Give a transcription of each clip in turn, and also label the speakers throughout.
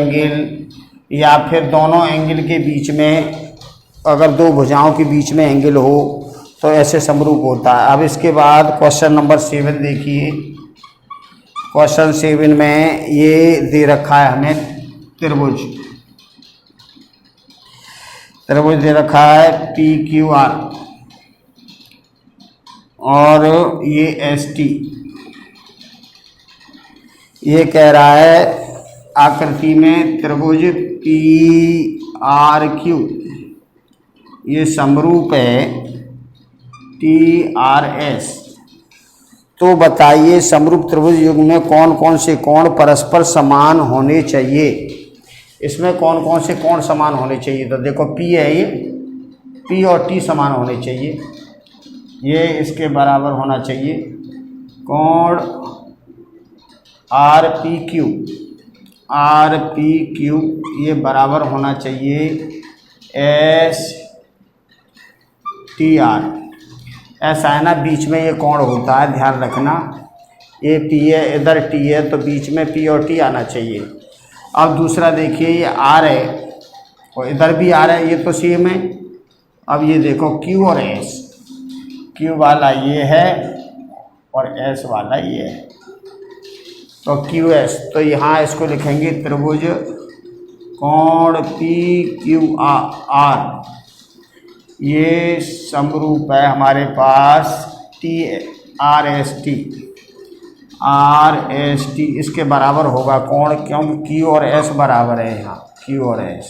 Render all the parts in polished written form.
Speaker 1: Angle या फिर दोनों एंगल के बीच में, अगर दो भुजाओं के बीच में एंगल हो तो ऐसे समरूप होता है। अब इसके बाद क्वेश्चन नंबर 7 देखिए। क्वेश्चन 7 में ये दे रखा है हमें त्रिभुज दे रखा है PQR और ये ST। ये कह रहा है आकृति में त्रिभुज PRQ ये समरूप है TRS। तो बताइए समरूप त्रिभुज युग्म में कौन कौन से कोण परस्पर समान होने चाहिए। इसमें कौन कौन से कोण समान होने चाहिए, तो देखो P है, ये P और T समान होने चाहिए, ये इसके बराबर होना चाहिए। कोण RPQ ये बराबर होना चाहिए STR। ऐसा है ना, बीच में ये कोण होता है, ध्यान रखना। ये P है, इधर T है, तो बीच में P और T आना चाहिए। अब दूसरा देखिए, ये R है और इधर भी R है, ये तो सेम है। अब ये देखो Q और S, Q वाला ये है और S वाला ये है, तो QS। तो यहाँ इसको लिखेंगे त्रिभुज कोण PQR ये समरूप है हमारे पास RST। इसके बराबर होगा कोण, क्योंकि Q और S बराबर है यहाँ, Q और S।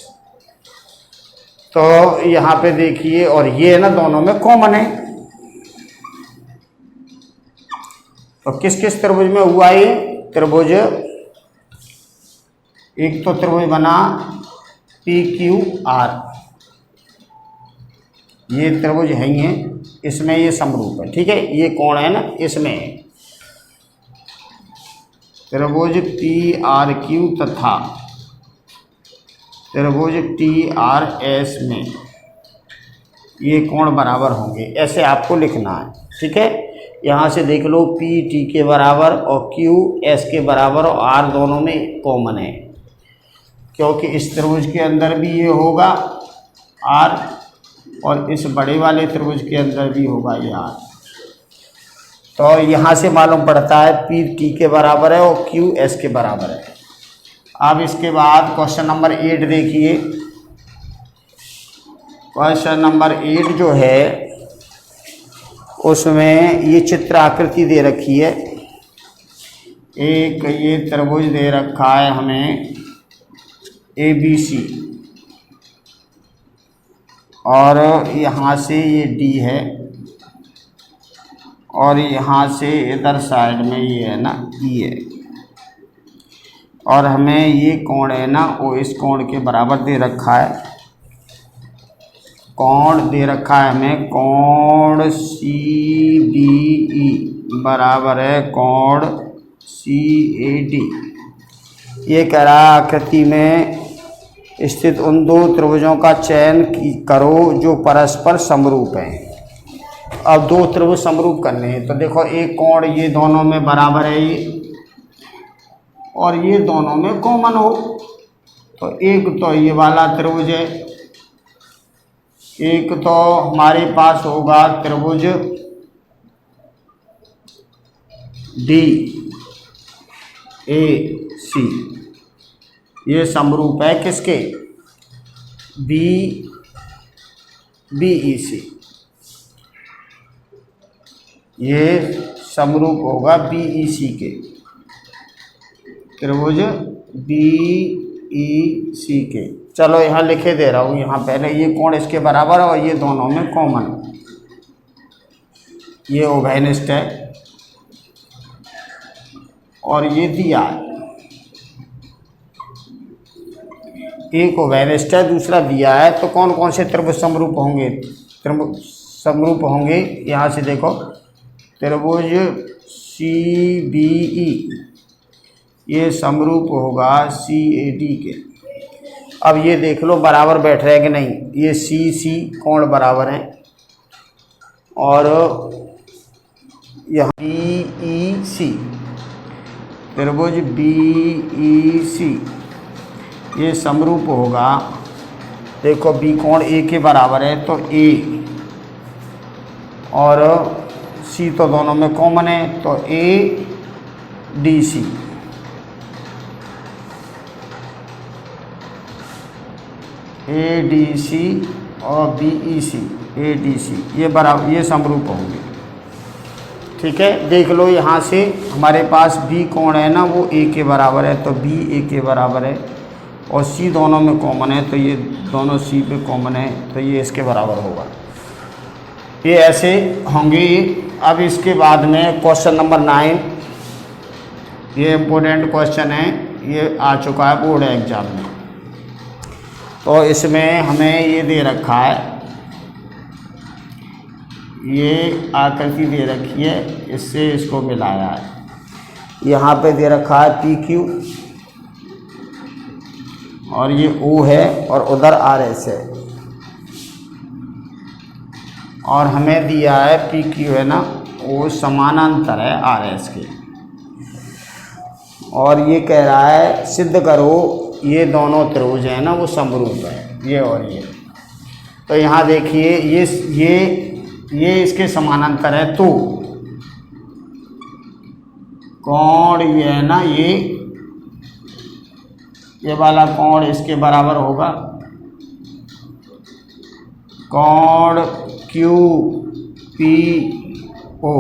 Speaker 1: तो यहाँ पे देखिए, और ये ना दोनों में कॉमन है। तो किस किस त्रिभुज में हुआ ये त्रिभुज, एक तो त्रिभुज बना PQR, ये त्रिभुज है ही है, इसमें ये समरूप है, ठीक है। ये कोण है ना, इसमें त्रिभुज PRQ तथा त्रिभुज TRS में ये कोण बराबर होंगे, ऐसे आपको लिखना है, ठीक है। यहाँ से देख लो P T के बराबर और Q S के बराबर और R दोनों में कॉमन है, क्योंकि इस त्रिभुज के अंदर भी ये होगा R और इस बड़े वाले त्रिभुज के अंदर भी होगा ये R। तो यहाँ से मालूम पड़ता है P T के बराबर है और Q S के बराबर है। अब इसके बाद क्वेश्चन नंबर 8 देखिए। क्वेश्चन नंबर 8 जो है उसमें ये चित्र आकृति दे रखी है। एक ये त्रिभुज दे रखा है हमें ABC और यहाँ से ये D है और यहाँ से इधर साइड में ये है ना E है, और हमें ये कोण है ना वो इस कोण के बराबर दे रखा है। कोण दे रखा है हमें कोण CBE बराबर है कोण CAD। ये कह रहा है आकृति में स्थित उन दो त्रिभुजों का चयन करो जो परस्पर समरूप हैं। अब दो त्रिभुज समरूप करने हैं, तो देखो एक कोण ये दोनों में बराबर है ये, और ये दोनों में कॉमन हो, तो एक तो ये वाला त्रिभुज है, एक तो हमारे पास होगा त्रिभुज DAC। ये समरूप है किसके, BEC। ये समरूप होगा BEC के, त्रिभुज BEC के। चलो यहाँ लिखे दे रहा हूँ, यहाँ पहले ये कोण इसके बराबर और ये दोनों में कॉमन, ये उभयनिष्ठ है और ये दिया है, एक उभयनिष्ठ है दूसरा दिया है। तो कौन कौन से त्रिभुज समरूप होंगे, त्रिभुज समरूप होंगे, यहाँ से देखो त्रिभुज CBE ये समरूप होगा CAD के। अब ये देख लो बराबर बैठ रहे हैं कि नहीं, ये CC कोण बराबर हैं और यहाँ BEC त्रिभुज BEC ये समरूप होगा। देखो बी कोण ए के बराबर है तो ए और सी तो दोनों में कॉमन है तो A D C, A D C और B E C, A D C ये बराबर, ये समरूप होंगे। ठीक है, देख लो यहाँ से हमारे पास बी कोण है ना वो ए के बराबर है तो बी ए के बराबर है और सी दोनों में कॉमन है तो ये दोनों सी पे कॉमन है तो ये इसके बराबर होगा। ये ऐसे होंगे। अब इसके बाद में क्वेश्चन नंबर 9, ये इम्पोर्टेंट क्वेश्चन है, ये आ चुका है बोर्ड एग्जाम में। तो इसमें हमें ये दे रखा है, ये आकृति दे रखी है, इससे इसको मिलाया है। यहाँ पे दे रखा है पी क्यू और ये ओ है और उधर आर एस है और हमें दिया है पी क्यू है ना वो समानांतर है आर एस के और ये कह रहा है सिद्ध करो ये दोनों त्रिभुज है ना वो समरूप है, ये और ये। तो यहाँ देखिए ये इसके समानांतर है तो कोण ये है ना ये वाला कोण इसके बराबर होगा। कोण क्यू पी ओ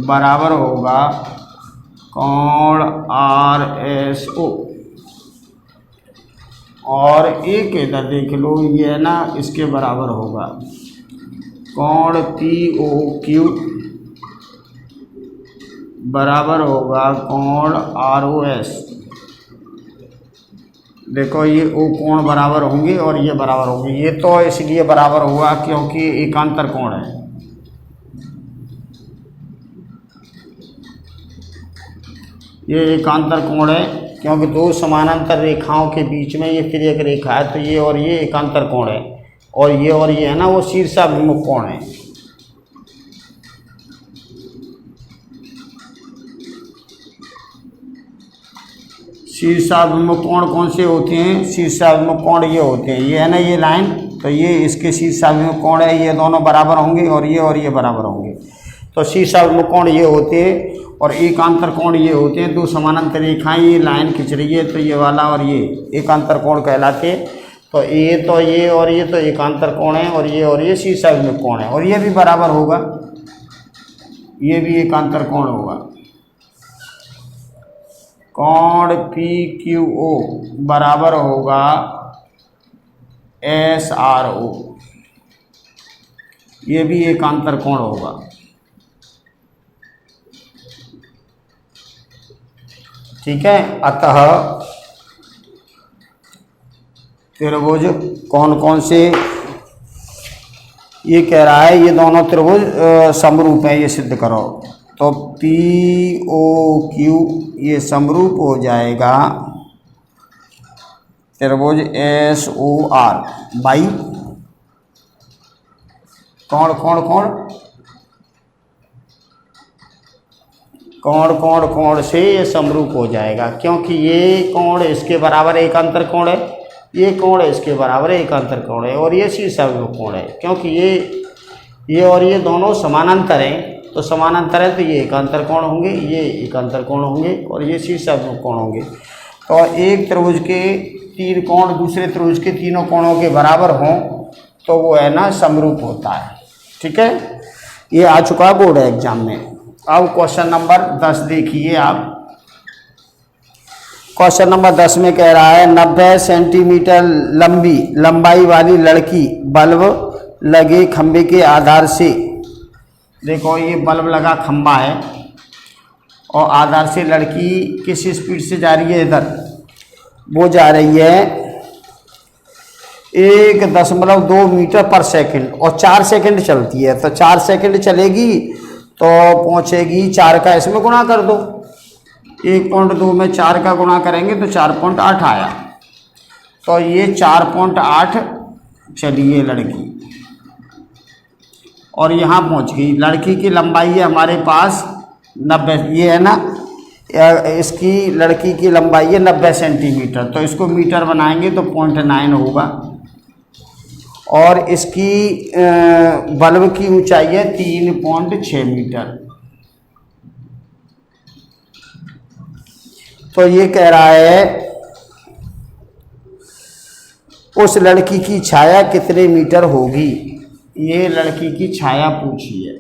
Speaker 1: बराबर होगा कोण आर एस ओ और एक इधर देख लो ये है ना इसके बराबर होगा कोण पी ओ क्यू बराबर होगा कोण आर ओ एस। देखो ये ओ कोण बराबर होंगे और ये बराबर होंगे, ये तो इसलिए बराबर हुआ क्योंकि एकांतर कोण है। ये एकांतर कोण है क्योंकि दो समानांतर रेखाओं के बीच में ये फिर एक रेखा है तो ये और ये एकांतर कोण है और ये है ना वो शीर्षाभिमुख कोण है। शीर्षाभिमुख कोण कौन से होते हैं? शीर्षाभिमुख कोण ये होते हैं, ये है ना ये लाइन, तो ये इसके शीर्षाभिमुख कोण है, ये दोनों बराबर होंगे और ये बराबर होंगे। तो शीर्षाभिमुख कोण ये होते हैं और एकांतर कोण ये होते हैं। दो समानांतर रेखाएं ये लाइन खींच रही है तो ये वाला और ये एकांतर कोण कहलाते हैं। तो ये और ये तो एकांतर कोण है और ये शीर्षाभिमुख कोण है और ये भी बराबर होगा, ये भी एकांतर कोण होगा। कोण पी क्यू ओ बराबर होगा एस आर ओ, ये भी एकांतर कोण होगा। ठीक है, अतः त्रिभुज कौन कौन से, ये कह रहा है ये दोनों त्रिभुज समरूप है, ये सिद्ध करो। तो पी ओ क्यू ये समरूप हो जाएगा त्रिभुज एस ओ आर बाई कोण कोण कोण कोण कोण कोण से ये समरूप हो जाएगा क्योंकि ये कोण इसके बराबर एकांतर कोण है, ये कोण इसके बराबर एकांतर कोण है और ये शीर्षाभिमुख कोण है। क्योंकि ये और ये दोनों समानांतर हैं तो समानांतर है तो ये एकांतर कोण होंगे, ये एकांतर कोण होंगे और ये शीर्षाभिमुख कोण होंगे। तो एक त्रिभुज के तीन कोण दूसरे त्रिभुज के तीनों कोणों के बराबर हों तो वो है ना समरूप होता है। ठीक है, ये आ चुका है बोर्ड एग्जाम में। अब क्वेश्चन नंबर 10 देखिए आप। क्वेश्चन नंबर 10 में कह रहा है 90 सेंटीमीटर लंबाई वाली लड़की बल्ब लगे खंबे के आधार से, देखो ये बल्ब लगा खंबा है और आधार से लड़की किस स्पीड से जा रही है, इधर वो जा रही है 1.2 मीटर पर सेकंड और 4 सेकंड चलती है। तो 4 सेकंड चलेगी तो पहुंचेगी, 4 का इसमें गुणा कर दो, 1.2 में 4 का गुणा करेंगे तो 4.8 आया। तो ये 4.8 चली है लड़की और यहाँ पहुँच गई। लड़की की लंबाई है हमारे पास 90, ये है ना इसकी लड़की की लंबाई है 90 सेंटीमीटर, तो इसको मीटर बनाएंगे तो 0.9 होगा। और इसकी बल्ब की ऊंचाई है 3.6 मीटर। तो ये कह रहा है उस लड़की की छाया कितने मीटर होगी। ये लड़की की छाया पूछी है,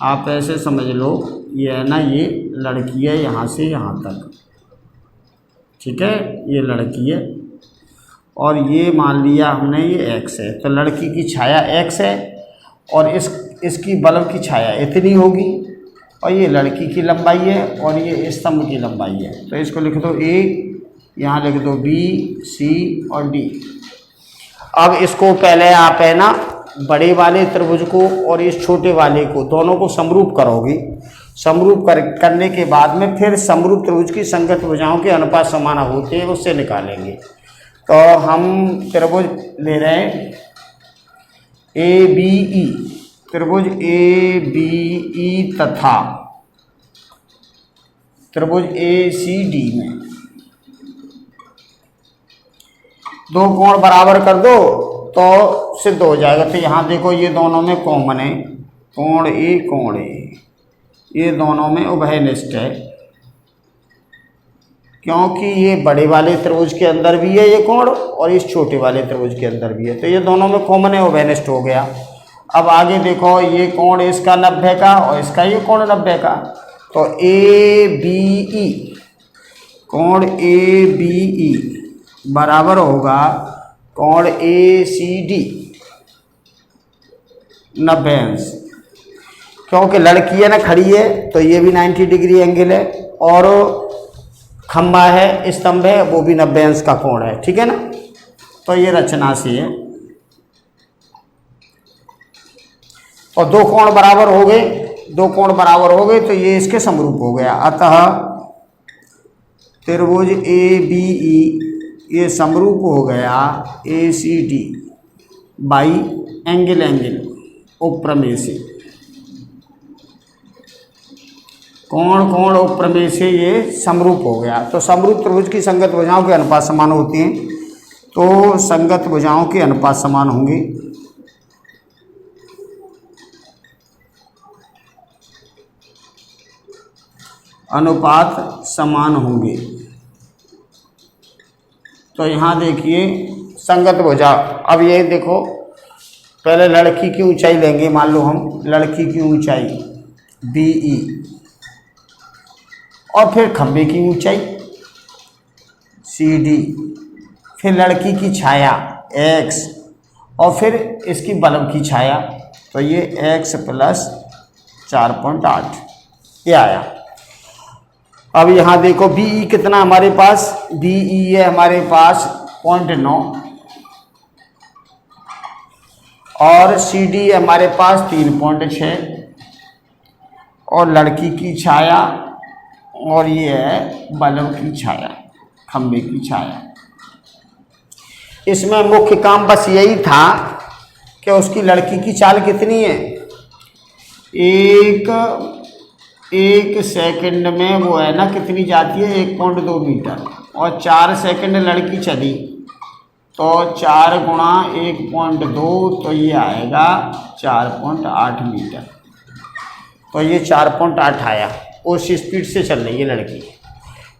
Speaker 1: आप ऐसे समझ लो, ये है ना, ये लड़की है यहाँ से यहाँ तक, ठीक है, ये लड़की है और ये मान लिया हमने ये एक्स है। तो लड़की की छाया एक्स है और इसकी बल्ब की छाया इतनी होगी और ये लड़की की लंबाई है और ये स्तंभ की लंबाई है। तो इसको लिख दो ए, यहाँ लिख दो बी, सी और डी। अब इसको पहले आप है ना बड़े वाले त्रिभुज को और इस छोटे वाले को दोनों को समरूप करोगे। समरूप करने के बाद में फिर समरूप त्रिभुज की संगत भुजाओं के अनुपात समान होते हैं, उससे निकालेंगे। तो हम त्रिभुज ले रहे हैं ए बी ई, त्रिभुज ए बी ई तथा त्रिभुज ए सी डी में दो कोण बराबर कर दो तो सिद्ध हो जाएगा। तो यहाँ देखो ये दोनों में कॉमन है, कोण ए, ये दोनों में उभयनिष्ठ है, क्योंकि ये बड़े वाले त्रिभुज के अंदर भी है ये कोण और इस छोटे वाले त्रिभुज के अंदर भी है, तो ये दोनों में कॉमन है, उभयनिष्ठ हो गया। अब आगे देखो ये कोण इसका 90 का और इसका ये कोण 90 का, तो ए बी ई, कोण ए बी ई बराबर होगा कोण ए सी डी 90 अंश, क्योंकि लड़की है ना खड़ी है तो ये भी 90 डिग्री एंगल है और खंबा है, स्तंभ है, वो भी 90 अंश का कोण है, ठीक है ना। तो ये रचना सी है और दो कोण बराबर हो गए, दो कोण बराबर हो गए तो ये इसके समरूप हो गया। अतः त्रिभुज ए बी ई ये समरूप हो गया ए सी डी बाई एंगल उपप्रमेय से, कोण उपप्रमेय से ये समरूप हो गया। तो समरूप त्रिभुज की संगत भुजाओं के अनुपात समान होते हैं, तो संगत भुजाओं के अनुपात समान होंगे। अनुपात समान होंगे। तो यहाँ देखिए संगत भुजा, अब ये देखो पहले लड़की की ऊंचाई लेंगे, मान लो हम लड़की की ऊंचाई बी ई और फिर खंबे की ऊंचाई सी डी, फिर लड़की की छाया एक्स और फिर इसकी बल्ब की छाया, तो ये एक्स प्लस 4.8 ये आया। अब यहाँ देखो बी ई कितना हमारे पास, बी ई है हमारे पास 0.9 और सी डी है हमारे पास 3.6 और लड़की की छाया और ये है बल्ब की छाया, खंबे की छाया। इसमें मुख्य काम बस यही था कि उसकी लड़की की चाल कितनी है, एक सेकंड में वो है ना कितनी जाती है 1.2 मीटर और 4 सेकंड लड़की चली तो 4 गुणा 1.2 तो ये आएगा 4.8 मीटर। तो ये 4.8 आया, उस स्पीड से चल रही है लड़की,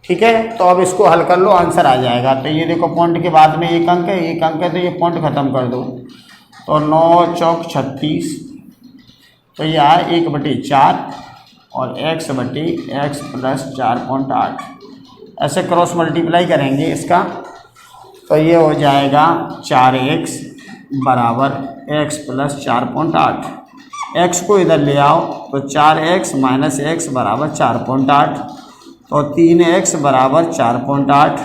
Speaker 1: ठीक है। तो अब इसको हल कर लो, आंसर आ जाएगा। तो ये देखो पॉइंट के बाद में एक अंक है तो ये पॉइंट ख़त्म कर दो, तो 9 चौक 36, तो ये आया 1/4 और x बटे x प्लस 4.8, ऐसे क्रॉस मल्टीप्लाई करेंगे इसका, तो ये हो जाएगा 4x बराबर x प्लस 4.8। x को इधर ले आओ तो 4x माइनस x बराबर 4.8, तो 3x बराबर 4.8,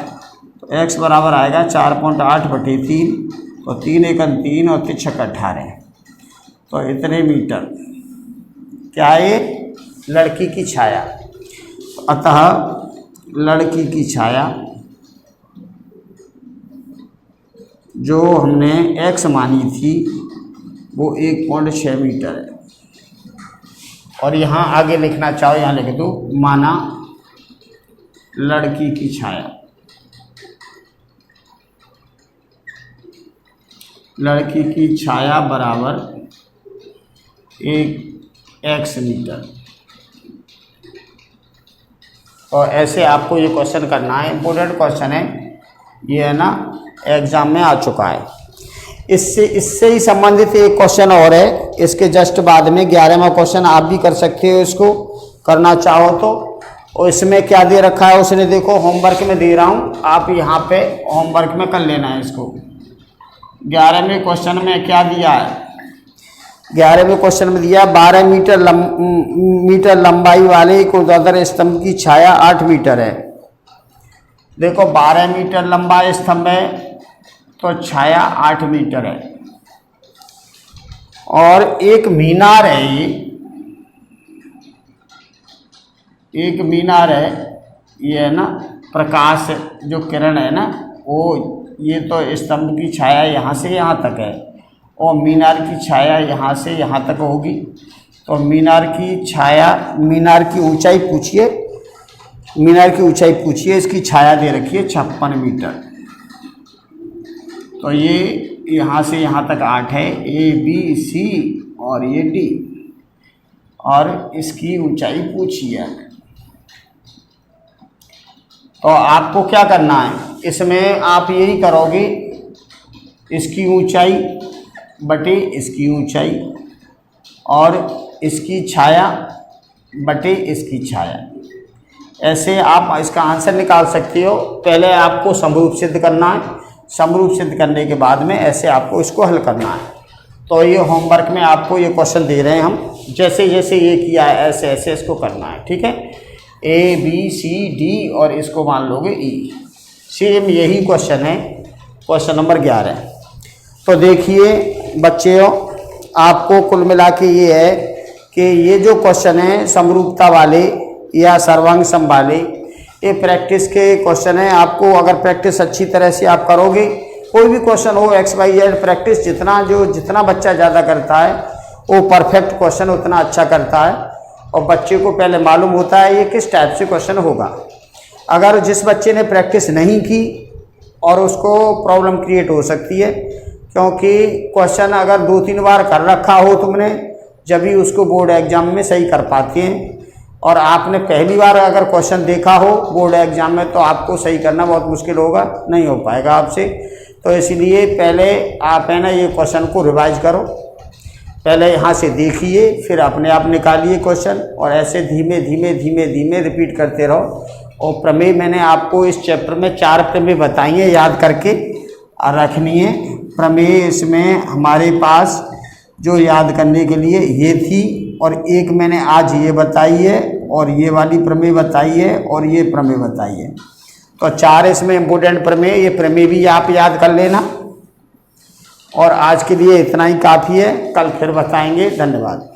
Speaker 1: तो x बराबर आएगा 4.8/3, तो 3 एकम 3 और 3 छक्का 18, तो इतने मीटर क्या है लड़की की छाया। अतः लड़की की छाया जो हमने x मानी थी वो 1.6 मीटर है और यहाँ आगे लिखना चाहो यहाँ लिख दो माना लड़की की छाया, लड़की की छाया बराबर 1 मीटर। और ऐसे आपको ये क्वेश्चन करना है, इम्पोर्टेंट क्वेश्चन है ये, है ना, एग्जाम में आ चुका है। इससे ही संबंधित एक क्वेश्चन और है, इसके जस्ट बाद में 11वां क्वेश्चन आप भी कर सकते हो इसको करना चाहो तो। और इसमें क्या दे रखा है उसने देखो, होमवर्क में दे रहा हूँ, आप यहाँ पे होमवर्क में कर लेना है इसको। 11वें क्वेश्चन में क्या दिया है, 11वें क्वेश्चन में दिया 12 मीटर लंबाई वाले एक ऊर्ध्वाधर स्तंभ की छाया 8 मीटर है। देखो 12 मीटर लंबा स्तंभ है तो छाया 8 मीटर है। और एक मीनार है, ये एक मीनार है, ये है ना, प्रकाश जो किरण है ना वो, ये तो स्तंभ की छाया यहाँ से यहाँ तक है और मीनार की छाया यहाँ से यहाँ तक होगी। तो मीनार की छाया, मीनार की ऊंचाई पूछिए, मीनार की ऊंचाई पूछिए, इसकी छाया दे रखी है 56 मीटर। तो ये यहाँ से यहाँ तक 8 है, ABC और ये D, और इसकी ऊंचाई पूछी है। तो आपको क्या करना है इसमें, आप यही करोगे, इसकी ऊंचाई बटे इसकी ऊंचाई और इसकी छाया बटे इसकी छाया, ऐसे आप इसका आंसर निकाल सकते हो। पहले आपको समरूप सिद्ध करना है, समरूप सिद्ध करने के बाद में ऐसे आपको इसको हल करना है। तो ये होमवर्क में आपको ये क्वेश्चन दे रहे हैं हम, जैसे जैसे ये किया है ऐसे ऐसे इसको करना है, ठीक है। ABCD और इसको मान लोगे E। सेम यही क्वेश्चन है, क्वेश्चन नंबर 11। तो देखिए बच्चों, आपको कुल मिला के ये है कि ये जो क्वेश्चन है समरूपता वाले या सर्वांग सम वाले, ये प्रैक्टिस के क्वेश्चन है। आपको अगर प्रैक्टिस अच्छी तरह से आप करोगे, कोई भी क्वेश्चन हो XYZ, प्रैक्टिस जितना बच्चा ज़्यादा करता है वो परफेक्ट क्वेश्चन उतना अच्छा करता है। और बच्चे को पहले मालूम होता है ये किस टाइप से क्वेश्चन होगा। अगर जिस बच्चे ने प्रैक्टिस नहीं की और उसको प्रॉब्लम क्रिएट हो सकती है, क्योंकि क्वेश्चन अगर 2-3 बार कर रखा हो तुमने, जब भी उसको बोर्ड एग्जाम में सही कर पाते हैं। और आपने पहली बार अगर क्वेश्चन देखा हो बोर्ड एग्जाम में तो आपको सही करना बहुत मुश्किल होगा, नहीं हो पाएगा आपसे। तो इसलिए पहले आप है ना ये क्वेश्चन को रिवाइज करो, पहले यहाँ से देखिए, फिर अपने आप निकालिए क्वेश्चन, और ऐसे धीमे धीमे धीमे धीमे रिपीट करते रहो। और प्रमेय मैंने आपको इस चैप्टर में 4 प्रमेय बताई हैं, याद करके रखनी है प्रमेय। इसमें हमारे पास जो याद करने के लिए ये थी, और एक मैंने आज ये बताई है, और ये वाली प्रमेय बताई है, और ये प्रमेय बताई है। तो 4 इसमें इम्पोर्टेंट प्रमेय, ये प्रमेय भी आप याद कर लेना। और आज के लिए इतना ही काफ़ी है, कल फिर बताएंगे। धन्यवाद।